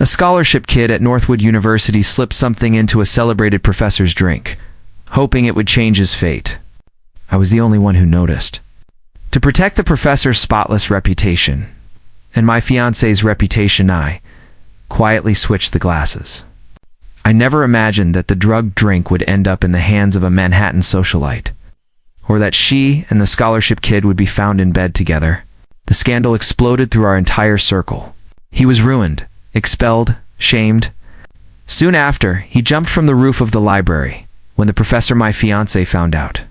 A scholarship kid at Northwood University slipped something into a celebrated professor's drink, hoping it would change his fate. I was the only one who noticed. To protect the professor's spotless reputation, and my fiancé's reputation, I quietly switched the glasses. I never imagined that the drugged drink would end up in the hands of a Manhattan socialite, or that she and the scholarship kid would be found in bed together. The scandal exploded through our entire circle. He was ruined, expelled, shamed. Soon after, he jumped from the roof of the library when the professor, my fiancée, found out.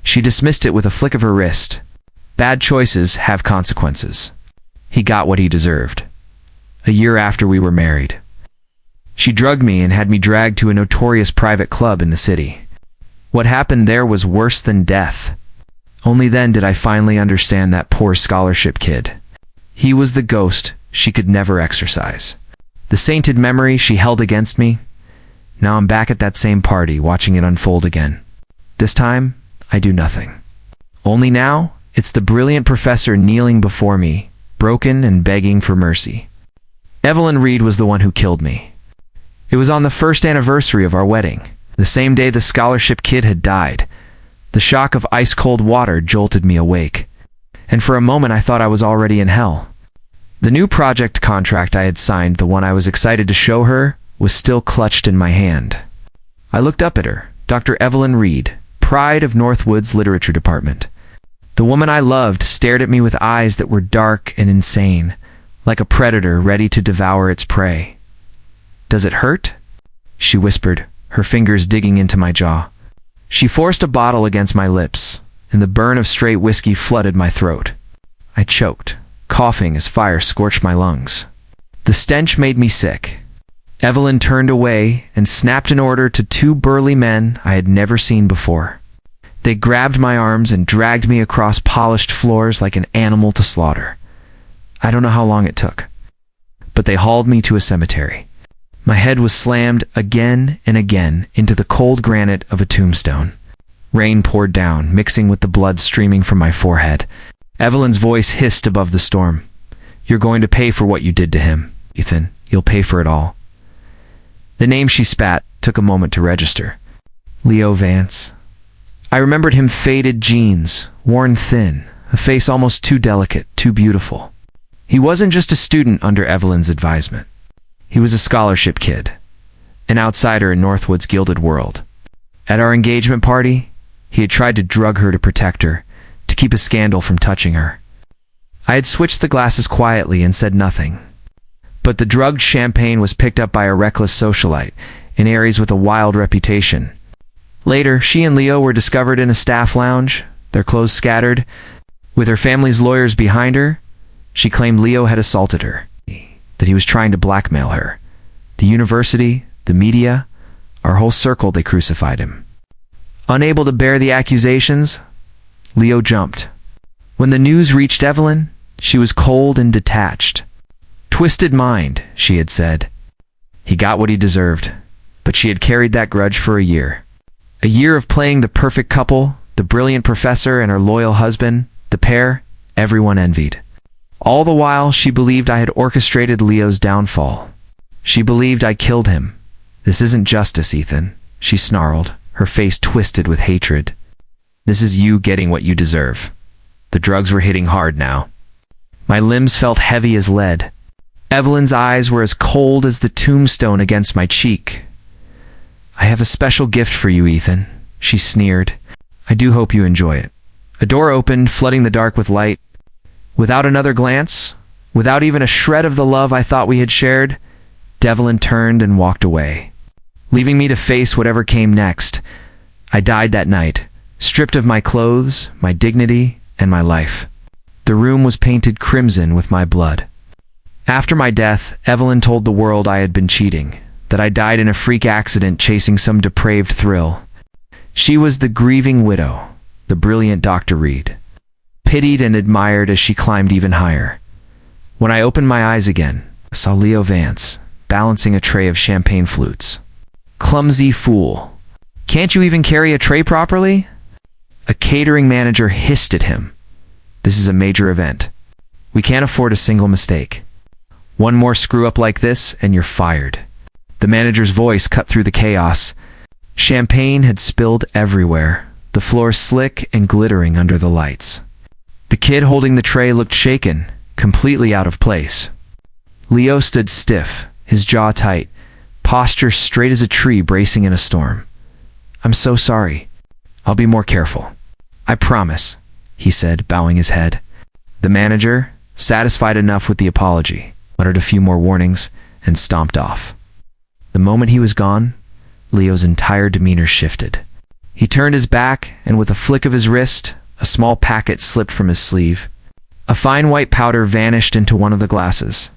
She dismissed it with a flick of her wrist. Bad choices have consequences. He got what he deserved. A year after we were married, she drugged me and had me dragged to a notorious private club in the city. What happened there was worse than death. Only then did I finally understand that poor scholarship kid. He was the ghost she could never exorcise. The sainted memory she held against me. Now I'm back at that same party, watching it unfold again. This time, I do nothing. Only now, it's the brilliant professor kneeling before me, broken and begging for mercy. Evelyn Reed was the one who killed me. It was on the first anniversary of our wedding, the same day the scholarship kid had died. The shock of ice-cold water jolted me awake, and for a moment I thought I was already in hell. The new project contract I had signed, the one I was excited to show her, was still clutched in my hand. I looked up at her, Dr. Evelyn Reed, pride of Northwood's literature department. The woman I loved stared at me with eyes that were dark and insane, like a predator ready to devour its prey. "Does it hurt?" she whispered, her fingers digging into my jaw. She forced a bottle against my lips, and the burn of straight whiskey flooded my throat. I choked, coughing as fire scorched my lungs. The stench made me sick. Evelyn turned away and snapped an order to two burly men I had never seen before. They grabbed my arms and dragged me across polished floors like an animal to slaughter. I don't know how long it took, but they hauled me to a cemetery. My head was slammed again and again into the cold granite of a tombstone. Rain poured down, mixing with the blood streaming from my forehead. Evelyn's voice hissed above the storm. "You're going to pay for what you did to him, Ethan. You'll pay for it all." The name she spat took a moment to register. Leo Vance. I remembered him: faded jeans, worn thin, a face almost too delicate, too beautiful. He wasn't just a student under Evelyn's advisement. He was a scholarship kid, an outsider in Northwood's gilded world. At our engagement party, he had tried to drug her to protect her, to keep a scandal from touching her. I had switched the glasses quietly and said nothing. But the drugged champagne was picked up by a reckless socialite, in Aries with a wild reputation. Later, she and Leo were discovered in a staff lounge, their clothes scattered. With her family's lawyers behind her, she claimed Leo had assaulted her, that he was trying to blackmail her. The university, the media, our whole circle, they crucified him. Unable to bear the accusations, Leo jumped. When the news reached Evelyn, she was cold and detached. "Twisted mind," she had said. He got what he deserved, but she had carried that grudge for a year. A year of playing the perfect couple, the brilliant professor and her loyal husband, the pair everyone envied. All the while, she believed I had orchestrated Leo's downfall. She believed I killed him. "This isn't justice, Ethan," she snarled, her face twisted with hatred. "This is you getting what you deserve." The drugs were hitting hard now. My limbs felt heavy as lead. Evelyn's eyes were as cold as the tombstone against my cheek. "I have a special gift for you, Ethan," she sneered. "I do hope you enjoy it." A door opened, flooding the dark with light. Without another glance, without even a shred of the love I thought we had shared, Devlin turned and walked away, leaving me to face whatever came next. I died that night, stripped of my clothes, my dignity, and my life. The room was painted crimson with my blood. After my death, Evelyn told the world I had been cheating, that I died in a freak accident chasing some depraved thrill. She was the grieving widow, the brilliant Dr. Reed, pitied and admired as she climbed even higher. When I opened my eyes again, I saw Leo Vance, balancing a tray of champagne flutes. "Clumsy fool. Can't you even carry a tray properly?" A catering manager hissed at him. "This is a major event. We can't afford a single mistake." One more screw-up like this, and you're fired. The manager's voice cut through the chaos. Champagne had spilled everywhere, the floor slick and glittering under the lights. The kid holding the tray looked shaken, completely out of place. Leo stood stiff, his jaw tight, posture straight as a tree bracing in a storm. "I'm so sorry. I'll be more careful. I promise," he said, bowing his head. The manager, satisfied enough with the apology, muttered a few more warnings and stomped off. The moment he was gone, Leo's entire demeanor shifted. He turned his back, and with a flick of his wrist, a small packet slipped from his sleeve. A fine white powder vanished into one of the glasses,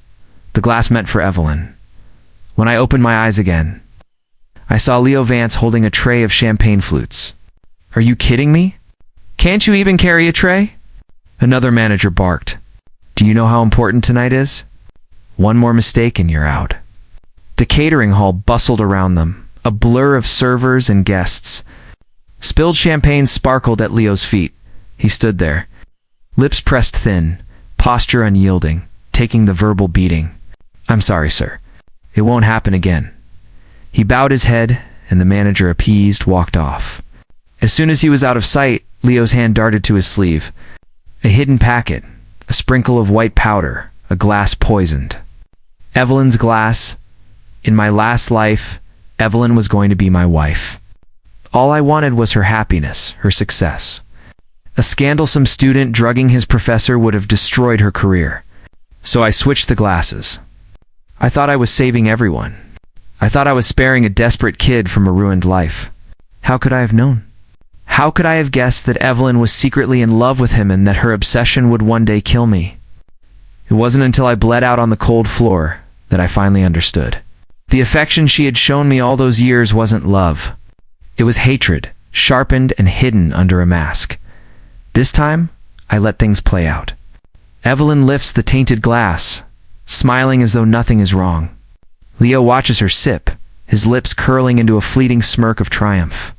the glass meant for Evelyn. When I opened my eyes again, I saw Leo Vance holding a tray of champagne flutes. "Are you kidding me? Can't you even carry a tray?" Another manager barked. "Do you know how important tonight is? One more mistake and you're out." The catering hall bustled around them, a blur of servers and guests. Spilled champagne sparkled at Leo's feet. He stood there, lips pressed thin, posture unyielding, taking the verbal beating. "I'm sorry, sir. It won't happen again." He bowed his head, and the manager, appeased, walked off. As soon as he was out of sight, Leo's hand darted to his sleeve. A hidden packet, a sprinkle of white powder, a glass poisoned. Evelyn's glass. In my last life, Evelyn was going to be my wife. All I wanted was her happiness, her success. A scandalsome student drugging his professor would have destroyed her career. So I switched the glasses. I thought I was saving everyone. I thought I was sparing a desperate kid from a ruined life. How could I have known? How could I have guessed that Evelyn was secretly in love with him and that her obsession would one day kill me? It wasn't until I bled out on the cold floor that I finally understood. The affection she had shown me all those years wasn't love. It was hatred, sharpened and hidden under a mask. This time, I let things play out. Evelyn lifts the tainted glass, smiling as though nothing is wrong. Leo watches her sip, his lips curling into a fleeting smirk of triumph.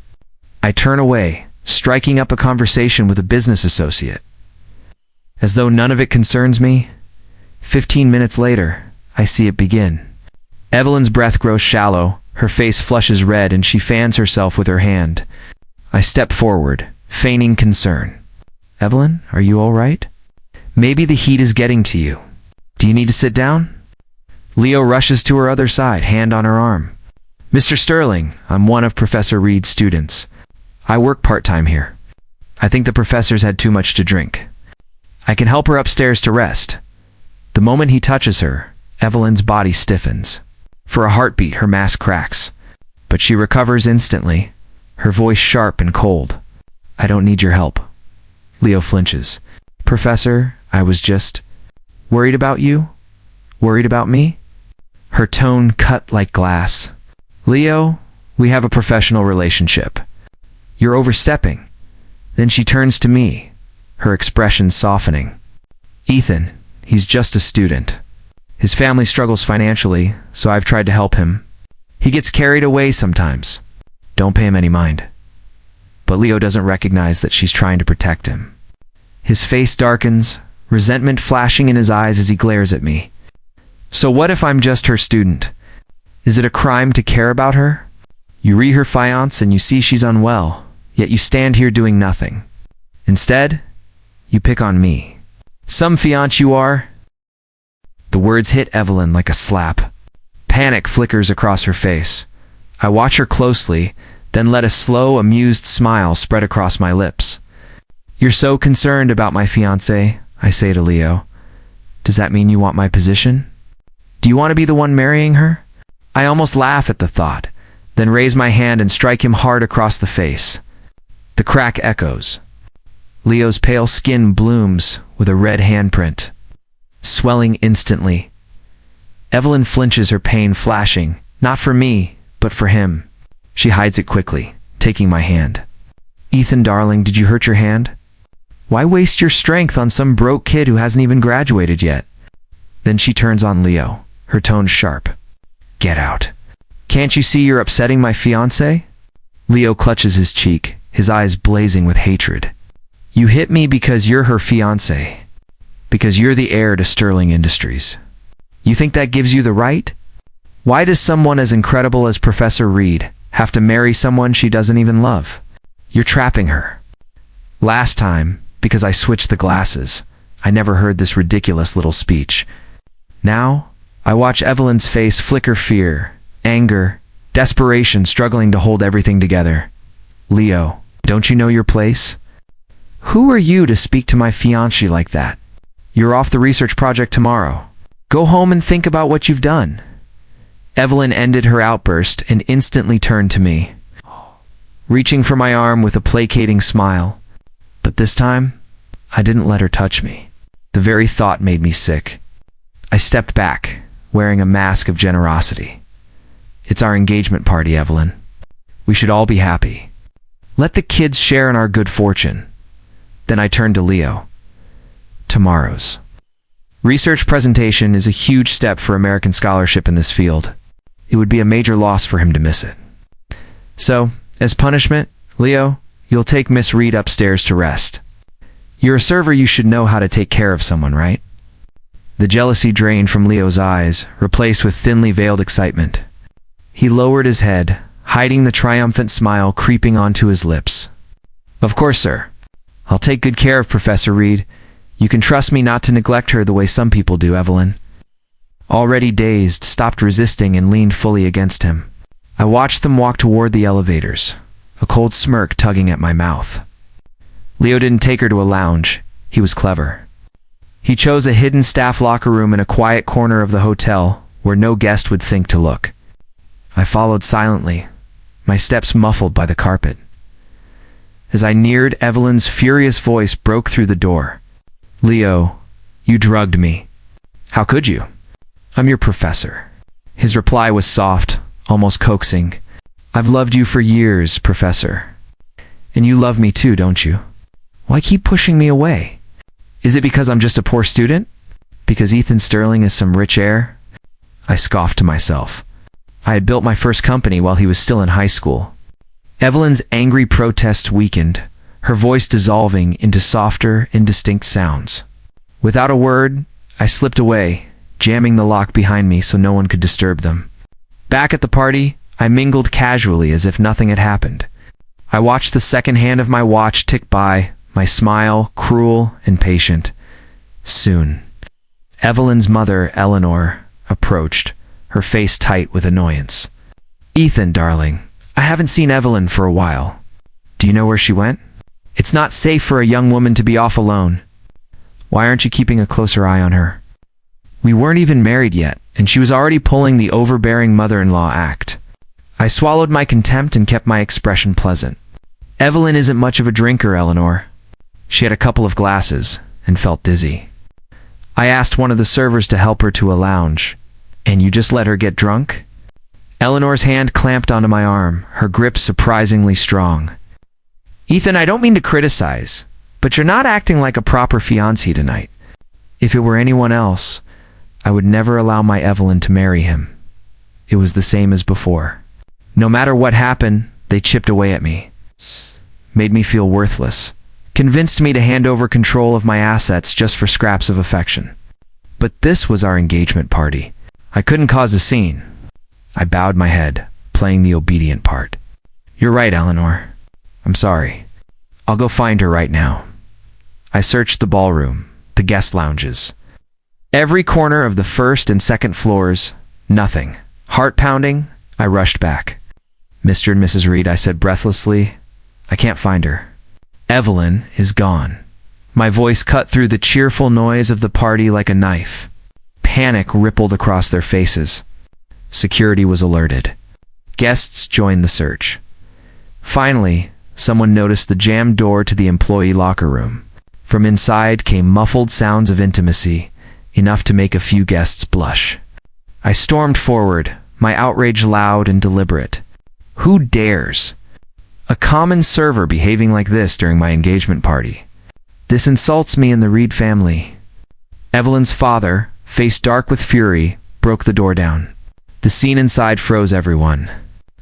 I turn away, striking up a conversation with a business associate. As though none of it concerns me, 15 minutes later, I see it begin. Evelyn's breath grows shallow, her face flushes red, and she fans herself with her hand. I step forward, feigning concern. "Evelyn, are you all right? Maybe the heat is getting to you. Do you need to sit down?" Leo rushes to her other side, hand on her arm. "Mr. Sterling, I'm one of Professor Reed's students. I work part-time here. I think the professor's had too much to drink. I can help her upstairs to rest." The moment he touches her, Evelyn's body stiffens. For a heartbeat, her mask cracks. But she recovers instantly, her voice sharp and cold. "I don't need your help." Leo flinches. "Professor, I was just worried about you? Worried about me?" Her tone cut like glass. "Leo, we have a professional relationship. You're overstepping." Then she turns to me, her expression softening. "Ethan, he's just a student. His family struggles financially, so I've tried to help him. He gets carried away sometimes. Don't pay him any mind." But Leo doesn't recognize that she's trying to protect him. His face darkens, resentment flashing in his eyes as he glares at me. "So what if I'm just her student? Is it a crime to care about her? You read her fiancé and you see she's unwell, yet you stand here doing nothing. Instead, you pick on me. Some fiancé you are." The words hit Evelyn like a slap. Panic flickers across her face. I watch her closely, then let a slow, amused smile spread across my lips. "You're so concerned about my fiancé," I say to Leo. "Does that mean you want my position? Do you want to be the one marrying her?" I almost laugh at the thought, then raise my hand and strike him hard across the face. The crack echoes. Leo's pale skin blooms with a red handprint, swelling instantly. Evelyn flinches, her pain flashing, not for me, but for him. She hides it quickly, taking my hand. "Ethan, darling, did you hurt your hand? Why waste your strength on some broke kid who hasn't even graduated yet?" Then she turns on Leo, her tone sharp. "Get out. Can't you see you're upsetting my fiancé?" Leo clutches his cheek, his eyes blazing with hatred. "You hit me because you're her fiancé. Because you're the heir to Sterling Industries. You think that gives you the right? Why does someone as incredible as Professor Reed have to marry someone she doesn't even love? You're trapping her. Last time, because I switched the glasses, I never heard this ridiculous little speech. Now, I watch Evelyn's face flicker fear, anger, desperation, struggling to hold everything together. Leo, don't you know your place? Who are you to speak to my fiancé like that? You're off the research project tomorrow. Go home and think about what you've done. Evelyn ended her outburst and instantly turned to me, reaching for my arm with a placating smile. But this time, I didn't let her touch me. The very thought made me sick. I stepped back, wearing a mask of generosity. It's our engagement party, Evelyn. We should all be happy. Let the kids share in our good fortune. Then I turned to Leo. Tomorrow's research presentation is a huge step for American scholarship in this field. It would be a major loss for him to miss it. So, as punishment, Leo, you'll take Miss Reed upstairs to rest. You're a server, you should know how to take care of someone, right? The jealousy drained from Leo's eyes, replaced with thinly veiled excitement. He lowered his head, hiding the triumphant smile creeping onto his lips. Of course, sir. I'll take good care of Professor Reed. You can trust me not to neglect her the way some people do, Evelyn. Already dazed, stopped resisting and leaned fully against him. I watched them walk toward the elevators, a cold smirk tugging at my mouth. Leo didn't take her to a lounge. He was clever. He chose a hidden staff locker room in a quiet corner of the hotel where no guest would think to look. I followed silently, my steps muffled by the carpet. As I neared, Evelyn's furious voice broke through the door. Leo, you drugged me. How could you? I'm your professor. His reply was soft, almost coaxing. I've loved you for years, Professor. And you love me too, don't you? Why keep pushing me away? Is it because I'm just a poor student? Because Ethan Sterling is some rich heir? I scoffed to myself. I had built my first company while he was still in high school. Evelyn's angry protests weakened, her voice dissolving into softer, indistinct sounds. Without a word, I slipped away, jamming the lock behind me so no one could disturb them. Back at the party, I mingled casually as if nothing had happened. I watched the second hand of my watch tick by, my smile cruel and patient. Soon, Evelyn's mother, Eleanor, approached, her face tight with annoyance. Ethan, darling, I haven't seen Evelyn for a while. Do you know where she went? It's not safe for a young woman to be off alone. Why aren't you keeping a closer eye on her? We weren't even married yet, and she was already pulling the overbearing mother-in-law act. I swallowed my contempt and kept my expression pleasant. Evelyn isn't much of a drinker, Eleanor. She had a couple of glasses and felt dizzy. I asked one of the servers to help her to a lounge. And you just let her get drunk? Eleanor's hand clamped onto my arm, her grip surprisingly strong. Ethan, I don't mean to criticize, but you're not acting like a proper fiancé tonight. If it were anyone else, I would never allow my Evelyn to marry him. It was the same as before. No matter what happened, they chipped away at me, made me feel worthless, convinced me to hand over control of my assets just for scraps of affection. But this was our engagement party. I couldn't cause a scene. I bowed my head, playing the obedient part. You're right, Eleanor. I'm sorry. I'll go find her right now. I searched the ballroom, the guest lounges. Every corner of the first and second floors, nothing. Heart pounding, I rushed back. Mr. and Mrs. Reed, I said breathlessly, I can't find her. Evelyn is gone. My voice cut through the cheerful noise of the party like a knife. Panic rippled across their faces. Security was alerted. Guests joined the search. Finally, someone noticed the jammed door to the employee locker room. From inside came muffled sounds of intimacy, enough to make a few guests blush. I stormed forward, my outrage loud and deliberate. Who dares? A common server behaving like this during my engagement party. This insults me and the Reed family. Evelyn's father, face dark with fury, broke the door down. The scene inside froze everyone.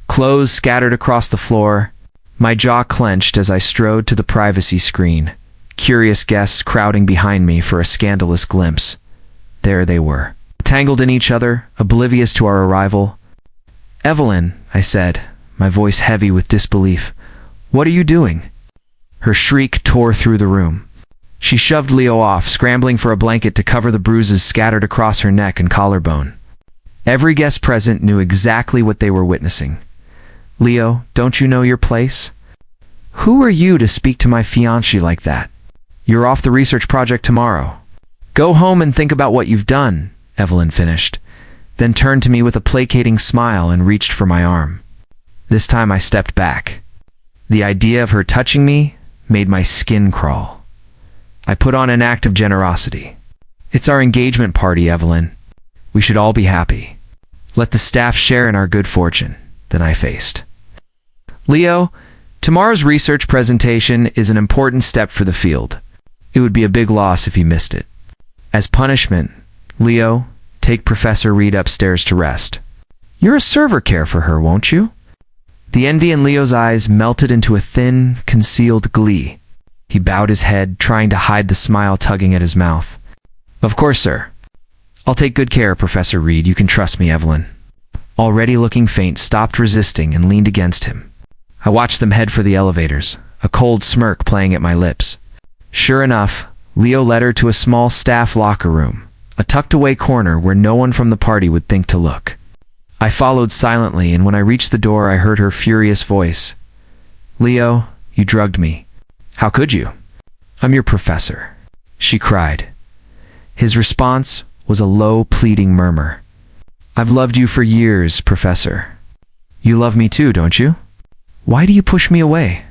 Clothes scattered across the floor. My jaw clenched as I strode to the privacy screen, curious guests crowding behind me for a scandalous glimpse. There they were. tangled in each other, oblivious to our arrival. "Evelyn," I said, my voice heavy with disbelief. "What are you doing?" Her shriek tore through the room. She shoved Leo off, scrambling for a blanket to cover the bruises scattered across her neck and collarbone. Every guest present knew exactly what they were witnessing. "Leo, don't you know your place? Who are you to speak to my fiancé like that? You're off the research project tomorrow. Go home and think about what you've done," Evelyn finished, then turned to me with a placating smile and reached for my arm. This time I stepped back. The idea of her touching me made my skin crawl. I put on an act of generosity. "It's our engagement party, Evelyn. We should all be happy. Let the staff share in our good fortune." Then I faced. "Leo, tomorrow's research presentation is an important step for the field. It would be a big loss if you missed it. As punishment, Leo, take Professor Reed upstairs to rest. You're a server care for her, won't you?" The envy in Leo's eyes melted into a thin, concealed glee. He bowed his head, trying to hide the smile tugging at his mouth. "Of course, sir. I'll take good care, Professor Reed. You can trust me, Evelyn." Already looking faint, stopped resisting and leaned against him. I watched them head for the elevators, a cold smirk playing at my lips. Sure enough, Leo led her to a small staff locker room, a tucked-away corner where no one from the party would think to look. I followed silently, and when I reached the door, I heard her furious voice. "Leo, you drugged me. How could you? I'm your professor," she cried. His response was a low, pleading murmur. "I've loved you for years, Professor. You love me too, don't you? Why do you push me away?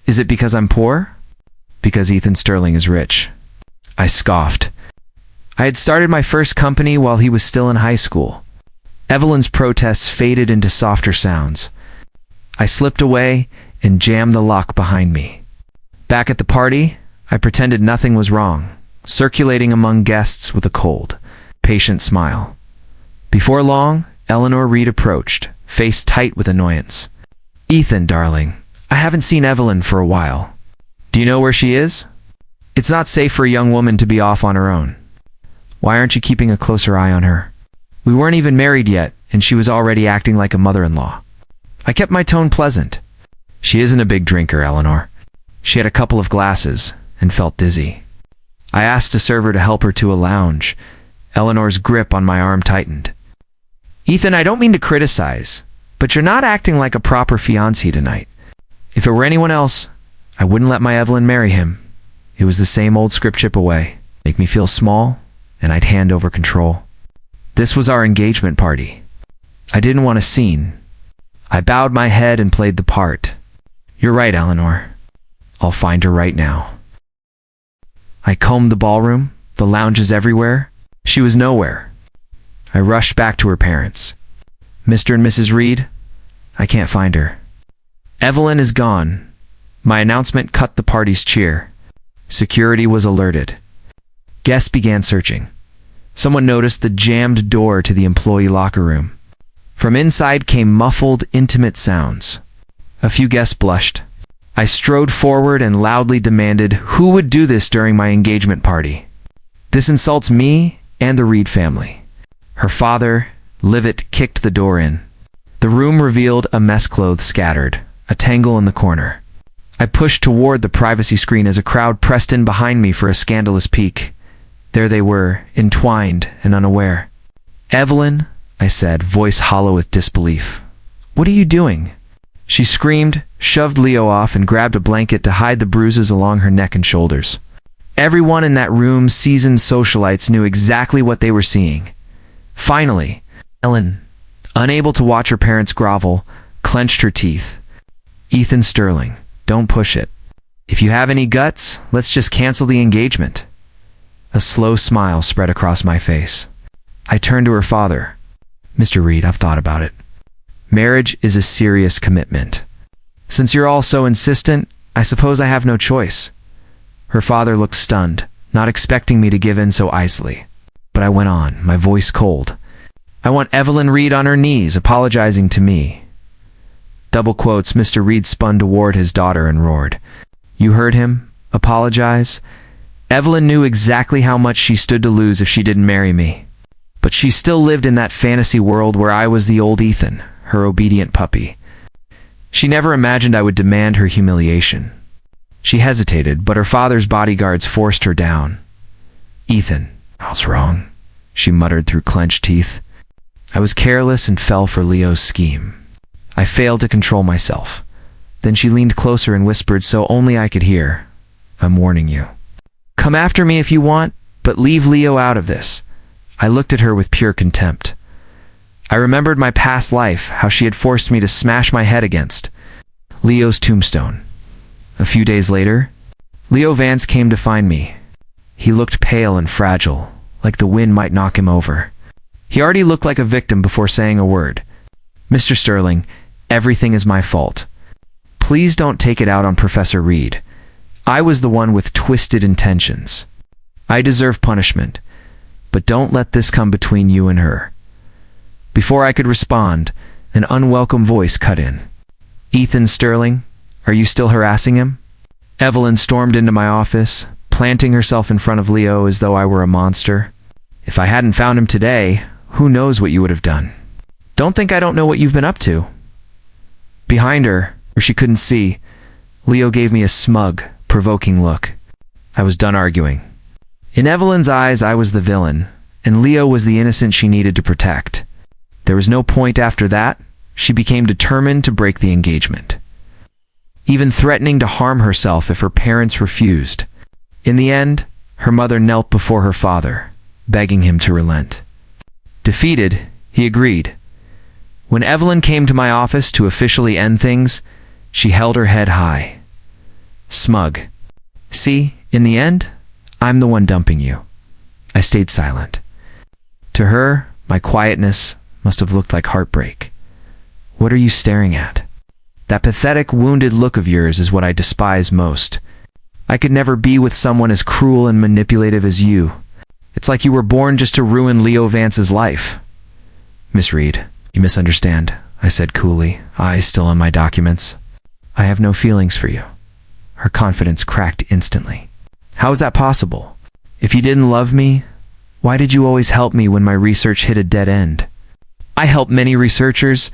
Is it because I'm poor? Because Ethan Sterling is rich?" I scoffed. I had started my first company while he was still in high school. Evelyn's protests faded into softer sounds. I slipped away and jammed the lock behind me. Back at the party, I pretended nothing was wrong, circulating among guests with a cold, patient smile. Before long, Eleanor Reed approached, face tight with annoyance. "Ethan, darling, I haven't seen Evelyn for a while. Do you know where she is? It's not safe for a young woman to be off on her own. Why aren't you keeping a closer eye on her? We weren't even married yet, and she was already acting like a mother-in-law." I kept my tone pleasant. "She isn't a big drinker, Eleanor. She had a couple of glasses and felt dizzy." I asked a server to help her to a lounge. Eleanor's grip on my arm tightened. "Ethan, I don't mean to criticize, but you're not acting like a proper fiancé tonight. If it were anyone else, I wouldn't let my Evelyn marry him. It was the same old script chip away. Make me feel small, and I'd hand over control. This was our engagement party. I didn't want a scene. I bowed my head and played the part. You're right, Eleanor. I'll find her right now." I combed the ballroom, the lounges everywhere. She was nowhere. I rushed back to her parents. "Mr. and Mrs. Reed, I can't find her. Evelyn is gone." My announcement cut the party's cheer. Security was alerted. Guests began searching. Someone noticed the jammed door to the employee locker room. From inside came muffled, intimate sounds. A few guests blushed. I strode forward and loudly demanded, "Who would do this during my engagement party? This insults me and the Reed family." Her father, Livet, kicked the door in. The room revealed a mess clothes scattered, a tangle in the corner. I pushed toward the privacy screen as a crowd pressed in behind me for a scandalous peek. There they were, entwined and unaware. "Evelyn," I said, voice hollow with disbelief. "What are you doing?" She screamed, shoved Leo off, and grabbed a blanket to hide the bruises along her neck and shoulders. Everyone in that room, seasoned socialites, knew exactly what they were seeing. Finally, Ellen, unable to watch her parents grovel, clenched her teeth. "Ethan Sterling, don't push it. If you have any guts, let's just cancel the engagement." A slow smile spread across my face. I turned to her father. "Mr. Reed, I've thought about it. Marriage is a serious commitment. Since you're all so insistent, I suppose I have no choice." Her father looked stunned, not expecting me to give in so easily. But I went on, my voice cold. "I want Evelyn Reed on her knees, apologizing to me." Double quotes. Mr. Reed spun toward his daughter and roared. "You heard him? Apologize? Evelyn knew exactly how much she stood to lose if she didn't marry me. But she still lived in that fantasy world where I was the old Ethan, her obedient puppy. She never imagined I would demand her humiliation. She hesitated, but her father's bodyguards forced her down. "Ethan, I was wrong," she muttered through clenched teeth. I was careless and fell for Leo's scheme. I failed to control myself. Then she leaned closer and whispered so only I could hear, "I'm warning you. Come after me if you want, but leave Leo out of this." I looked at her with pure contempt. I remembered my past life, how she had forced me to smash my head against Leo's tombstone. A few days later, Leo Vance came to find me. He looked pale and fragile, like the wind might knock him over. He already looked like a victim before saying a word. "Mr. Sterling, everything is my fault. Please don't take it out on Professor Reed. I was the one with twisted intentions. I deserve punishment, but don't let this come between you and her." Before I could respond, an unwelcome voice cut in. "Ethan Sterling, are you still harassing him?" Evelyn stormed into my office, planting herself in front of Leo as though I were a monster. "If I hadn't found him today, who knows what you would have done. Don't think I don't know what you've been up to." Behind her, where she couldn't see, Leo gave me a smug, provoking look. I was done arguing. In Evelyn's eyes, I was the villain, and Leo was the innocent she needed to protect. There was no point after that. She became determined to break the engagement, even threatening to harm herself if her parents refused. In the end, her mother knelt before her father, begging him to relent. Defeated, he agreed. When Evelyn came to my office to officially end things, she held her head high. Smug. "See, in the end, I'm the one dumping you." I stayed silent. To her, my quietness must have looked like heartbreak. "What are you staring at? That pathetic, wounded look of yours is what I despise most. I could never be with someone as cruel and manipulative as you. It's like you were born just to ruin Leo Vance's life." "Miss Reed, you misunderstand," I said coolly, eyes still on my documents. "I have no feelings for you." Her confidence cracked instantly. "How is that possible? If you didn't love me, why did you always help me when my research hit a dead end? I helped many researchers.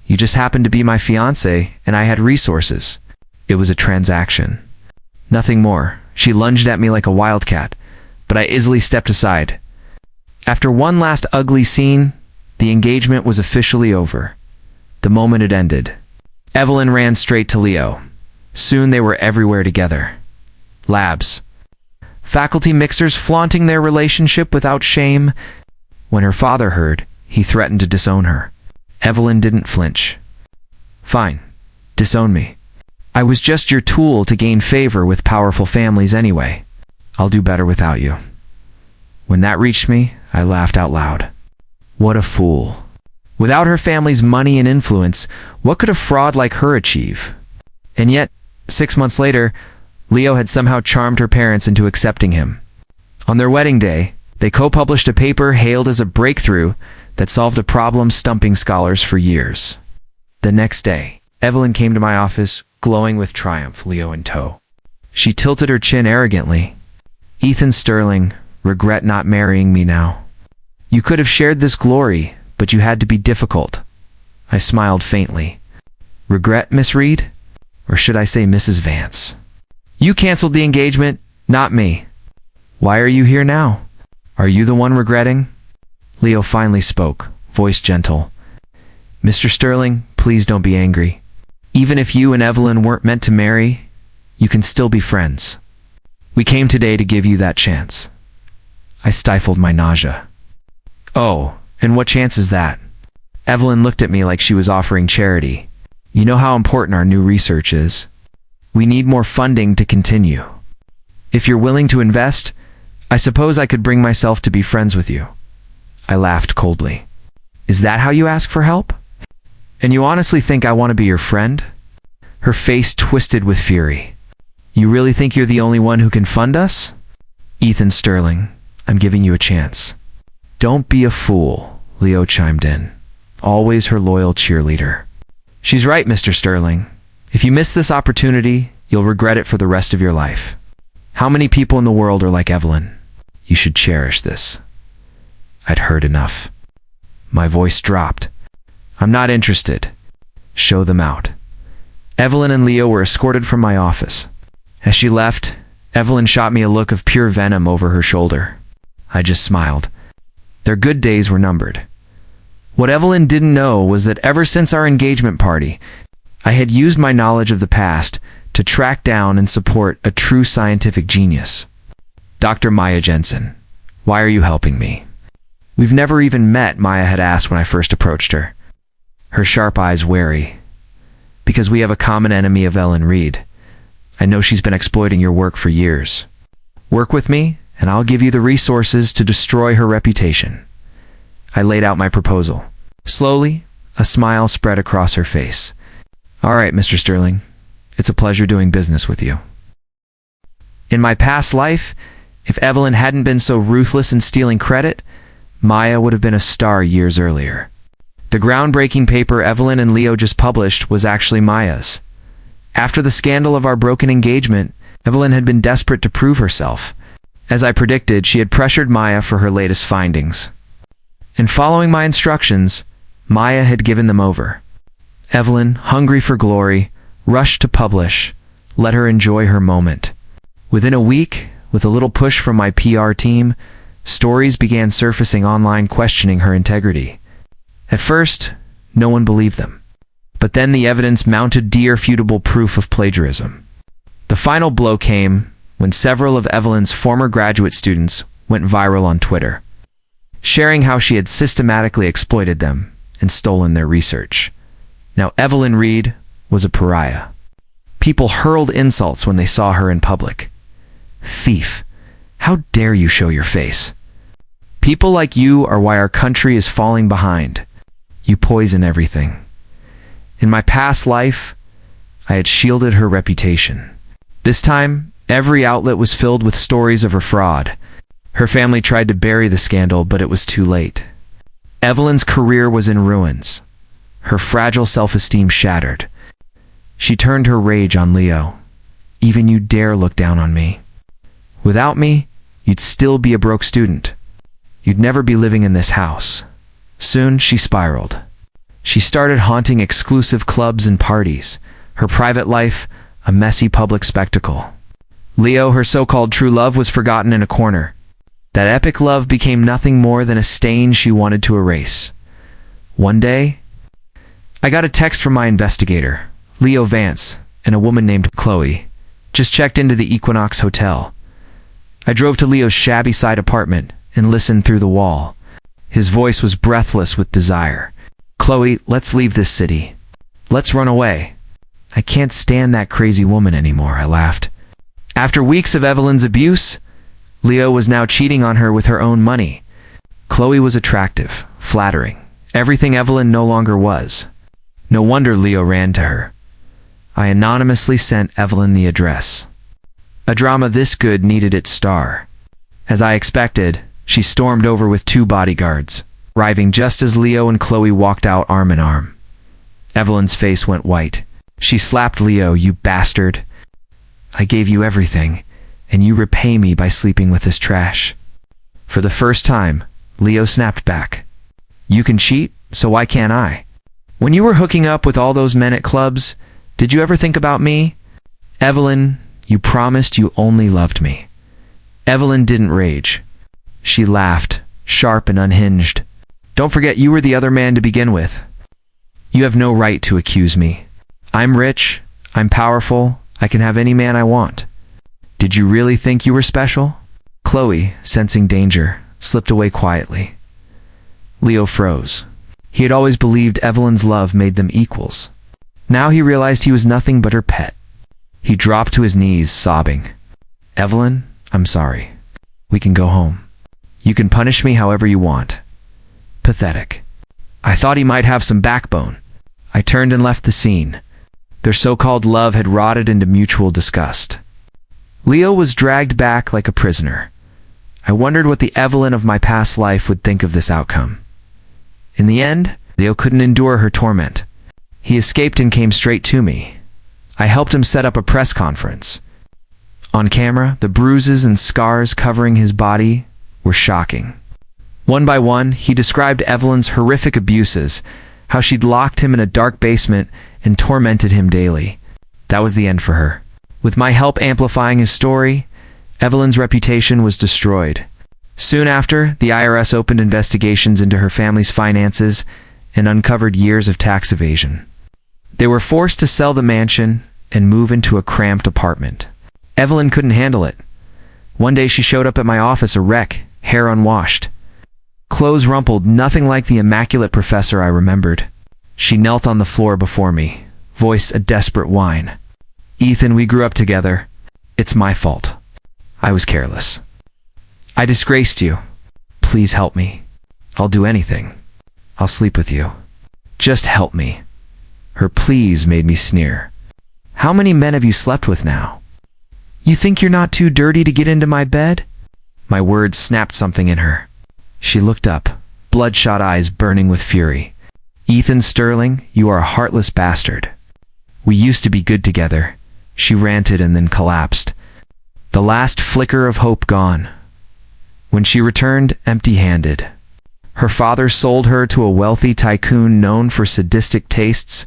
You just happened to be my fiancé, and I had resources. It was a transaction. Nothing more." She lunged at me like a wildcat, but I easily stepped aside. After one last ugly scene, the engagement was officially over. The moment it ended, Evelyn ran straight to Leo. Soon they were everywhere together. Labs. Faculty mixers flaunting their relationship without shame. When her father heard, he threatened to disown her. Evelyn didn't flinch. "Fine. Disown me. I was just your tool to gain favor with powerful families anyway. I'll do better without you." When that reached me, I laughed out loud. What a fool. Without her family's money and influence, what could a fraud like her achieve? And yet, 6 months later, Leo had somehow charmed her parents into accepting him. On their wedding day, they co-published a paper hailed as a breakthrough that solved a problem stumping scholars for years. The next day, Evelyn came to my office, glowing with triumph, Leo in tow. She tilted her chin arrogantly. "Ethan Sterling, regret not marrying me now. You could have shared this glory, but you had to be difficult." I smiled faintly. "Regret, Miss Reed? Or should I say Mrs. Vance? You canceled the engagement, not me. Why are you here now? Are you the one regretting?" Leo finally spoke, voice gentle. "Mr. Sterling, please don't be angry. Even if you and Evelyn weren't meant to marry, you can still be friends. We came today to give you that chance." I stifled my nausea. "Oh, and what chance is that?" Evelyn looked at me like she was offering charity. "You know how important our new research is. We need more funding to continue. If you're willing to invest, I suppose I could bring myself to be friends with you." I laughed coldly. "Is that how you ask for help? And you honestly think I want to be your friend?" Her face twisted with fury. "You really think you're the only one who can fund us?" "Ethan Sterling, I'm giving you a chance." "Don't be a fool," Leo chimed in, always her loyal cheerleader. "She's right, Mr. Sterling. If you miss this opportunity, you'll regret it for the rest of your life. How many people in the world are like Evelyn? You should cherish this." I'd heard enough. My voice dropped. I'm not interested. Show them out. Evelyn and Leo were escorted from my office. As she left, Evelyn shot me a look of pure venom over her shoulder. I just smiled. Their good days were numbered. What Evelyn didn't know was that ever since our engagement party, I had used my knowledge of the past to track down and support a true scientific genius. Dr. Maya Jensen, why are you helping me? We've never even met, Maya had asked when I first approached her. Her sharp eyes wary. Because we have a common enemy of Ellen Reed. I know she's been exploiting your work for years. Work with me, and I'll give you the resources to destroy her reputation. I laid out my proposal. Slowly, a smile spread across her face. All right, Mr. Sterling. It's a pleasure doing business with you. In my past life, if Evelyn hadn't been so ruthless in stealing credit, Maya would have been a star years earlier. The groundbreaking paper Evelyn and Leo just published was actually Maya's. After the scandal of our broken engagement, Evelyn had been desperate to prove herself. As I predicted, she had pressured Maya for her latest findings. And following my instructions, Maya had given them over. Evelyn, hungry for glory, rushed to publish. Let her enjoy her moment. Within a week, with a little push from my PR team, stories began surfacing online questioning her integrity. At first, no one believed them. But then the evidence mounted irrefutable proof of plagiarism. The final blow came when several of Evelyn's former graduate students went viral on Twitter, sharing how she had systematically exploited them and stolen their research. Now Evelyn Reed was a pariah. People hurled insults when they saw her in public. Thief, how dare you show your face? People like you are why our country is falling behind. You poison everything. In my past life, I had shielded her reputation. This time, every outlet was filled with stories of her fraud. Her family tried to bury the scandal, but it was too late. Evelyn's career was in ruins. Her fragile self-esteem shattered. She turned her rage on Leo. Even you dare look down on me. Without me, you'd still be a broke student. You'd never be living in this house. Soon, she spiraled. She started haunting exclusive clubs and parties, her private life a messy public spectacle. Leo, her so-called true love, was forgotten in a corner. That epic love became nothing more than a stain she wanted to erase. One day, I got a text from my investigator, Leo Vance, and a woman named Chloe. Just checked into the Equinox Hotel. I drove to Leo's shabby side apartment and listened through the wall. His voice was breathless with desire. Chloe, let's leave this city. Let's run away. I can't stand that crazy woman anymore, I laughed. After weeks of Evelyn's abuse, Leo was now cheating on her with her own money. Chloe was attractive, flattering, everything Evelyn no longer was. No wonder Leo ran to her. I anonymously sent Evelyn the address. A drama this good needed its star. As I expected, she stormed over with 2 bodyguards, arriving just as Leo and Chloe walked out arm in arm. Evelyn's face went white. She slapped Leo. You bastard. I gave you everything, and you repay me by sleeping with this trash. For the first time, Leo snapped back. You can cheat, so why can't I? When you were hooking up with all those men at clubs, did you ever think about me? Evelyn, you promised you only loved me. Evelyn didn't rage. She laughed, sharp and unhinged. Don't forget you were the other man to begin with. You have no right to accuse me. I'm rich, I'm powerful, I can have any man I want. Did you really think you were special? Chloe, sensing danger, slipped away quietly. Leo froze. He had always believed Evelyn's love made them equals. Now he realized he was nothing but her pet. He dropped to his knees, sobbing. Evelyn, I'm sorry. We can go home. You can punish me however you want. Pathetic. I thought he might have some backbone. I turned and left the scene. Their so-called love had rotted into mutual disgust. Leo was dragged back like a prisoner. I wondered what the Evelyn of my past life would think of this outcome. In the end, Leo couldn't endure her torment. He escaped and came straight to me. I helped him set up a press conference. On camera, the bruises and scars covering his body were shocking. One by one, he described Evelyn's horrific abuses, how she'd locked him in a dark basement and tormented him daily. That was the end for her. With my help amplifying his story, Evelyn's reputation was destroyed. Soon after, the IRS opened investigations into her family's finances and uncovered years of tax evasion. They were forced to sell the mansion and move into a cramped apartment. Evelyn couldn't handle it. One day she showed up at my office a wreck, hair unwashed. Clothes rumpled, nothing like the immaculate professor I remembered. She knelt on the floor before me, voice a desperate whine. "Ethan, we grew up together. It's my fault. I was careless. I disgraced you. Please help me. I'll do anything. I'll sleep with you. Just help me." Her pleas made me sneer. "How many men have you slept with now? You think you're not too dirty to get into my bed?" My words snapped something in her. She looked up, bloodshot eyes burning with fury. "Ethan Sterling, you are a heartless bastard. We used to be good together," she ranted and then collapsed. The last flicker of hope gone. When she returned empty-handed. Her father sold her to a wealthy tycoon known for sadistic tastes,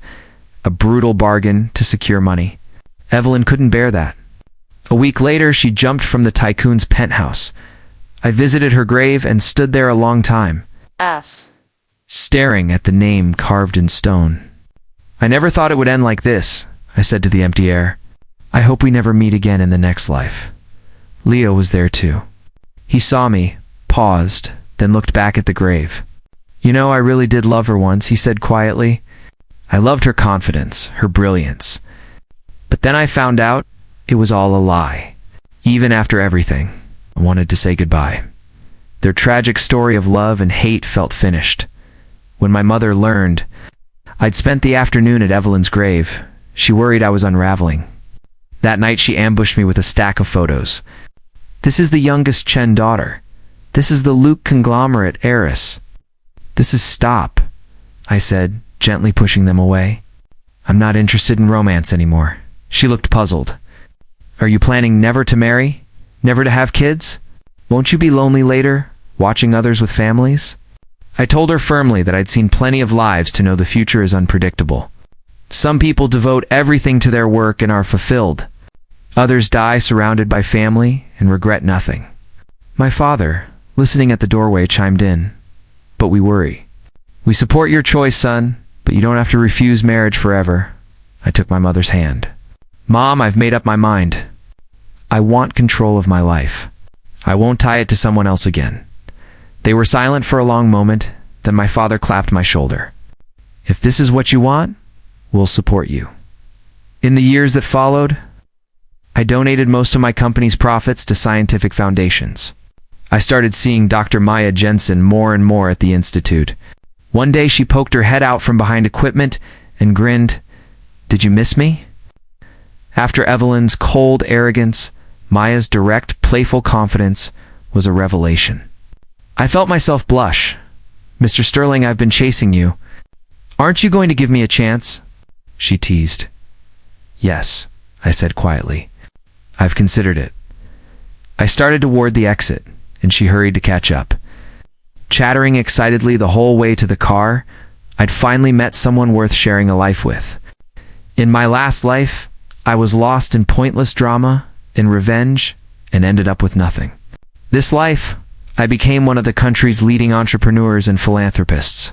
a brutal bargain to secure money. Evelyn couldn't bear that. A week later, she jumped from the tycoon's penthouse. I visited her grave and stood there a long time, staring at the name carved in stone. "I never thought it would end like this," I said to the empty air. "I hope we never meet again in the next life." Leo was there too. He saw me, paused, then looked back at the grave. "You know, I really did love her once," he said quietly. "I loved her confidence, her brilliance. But then I found out it was all a lie. Even after everything, I wanted to say goodbye." Their tragic story of love and hate felt finished. When my mother learned, I'd spent the afternoon at Evelyn's grave. She worried I was unraveling. That night she ambushed me with a stack of photos. "This is the youngest Chen daughter. This is the Luke conglomerate heiress. This is Stop," I said, gently pushing them away. "I'm not interested in romance anymore." She looked puzzled. "Are you planning never to marry? Never to have kids? Won't you be lonely later, watching others with families?" I told her firmly that I'd seen plenty of lives to know the future is unpredictable. Some people devote everything to their work and are fulfilled. Others die surrounded by family and regret nothing. My father, listening at the doorway, chimed in. "But we worry. We support your choice, son, but you don't have to refuse marriage forever." I took my mother's hand. "Mom, I've made up my mind. I want control of my life. I won't tie it to someone else again." They were silent for a long moment, then my father clapped my shoulder. "If this is what you want, we'll support you." In the years that followed, I donated most of my company's profits to scientific foundations. I started seeing Dr. Maya Jensen more and more at the Institute. One day she poked her head out from behind equipment and grinned. "Did you miss me?" After Evelyn's cold arrogance, Maya's direct, playful confidence was a revelation. I felt myself blush. "Mr. Sterling, I've been chasing you. Aren't you going to give me a chance?" she teased. "Yes," I said quietly. "I've considered it." I started toward the exit, and she hurried to catch up. Chattering excitedly the whole way to the car, I'd finally met someone worth sharing a life with. In my last life, I was lost in pointless drama, in revenge, and ended up with nothing. This life, I became one of the country's leading entrepreneurs and philanthropists.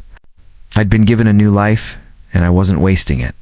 I'd been given a new life, and I wasn't wasting it.